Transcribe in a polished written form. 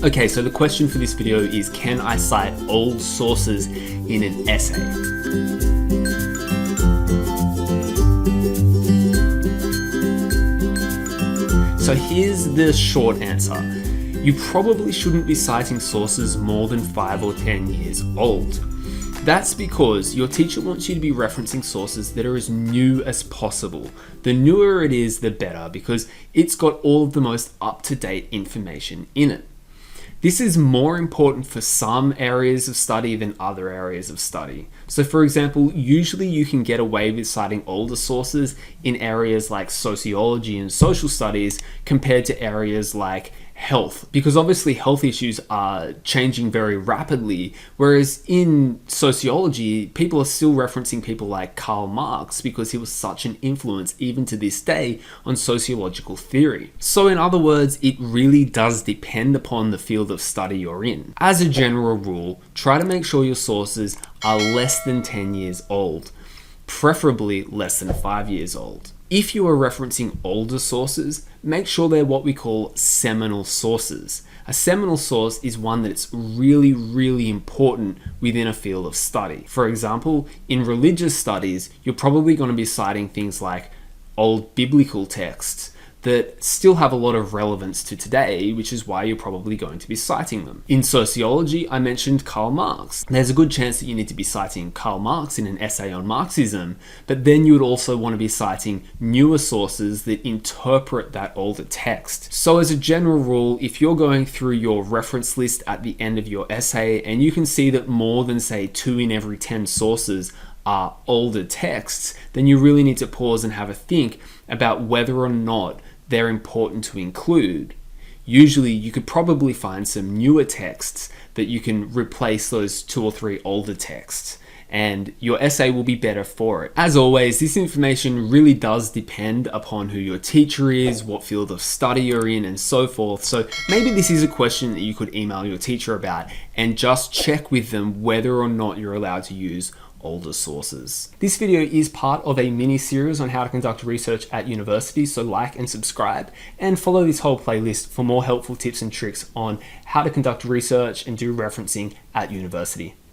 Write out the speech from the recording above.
Okay, so the question for this video is, can I cite old sources in an essay? So here's the short answer. You probably shouldn't be citing sources more than 5 or 10 years old. That's because your teacher wants you to be referencing sources that are as new as possible. The newer it is, the better, because it's got all of the most up-to-date information in it. This is more important for some areas of study than other areas of study. So for example, usually you can get away with citing older sources in areas like sociology and social studies compared to areas like health, because obviously health issues are changing very rapidly, whereas in sociology, people are still referencing people like Karl Marx because he was such an influence even to this day on sociological theory. So in other words, it really does depend upon the field of study you're in. As a general rule, try to make sure your sources are less than 10 years old, preferably less than 5 years old. If you are referencing older sources, make sure they're what we call seminal sources. A seminal source is one that's really, really important within a field of study. For example, in religious studies, you're probably going to be citing things like old biblical texts that still have a lot of relevance to today, which is why you're probably going to be citing them. In sociology, I mentioned Karl Marx. There's a good chance that you need to be citing Karl Marx in an essay on Marxism, but then you would also want to be citing newer sources that interpret that older text. So as a general rule, if you're going through your reference list at the end of your essay and you can see that more than say 2 in every 10 sources are older texts, then you really need to pause and have a think about whether or not they're important to include. Usually you could probably find some newer texts that you can replace those 2 or 3 older texts, and your essay will be better for it. As always, this information really does depend upon who your teacher is, what field of study you're in, and so forth. So maybe this is a question that you could email your teacher about and just check with them whether or not you're allowed to use older sources. This video is part of a mini series on how to conduct research at university, so like and subscribe and follow this whole playlist for more helpful tips and tricks on how to conduct research and do referencing at university.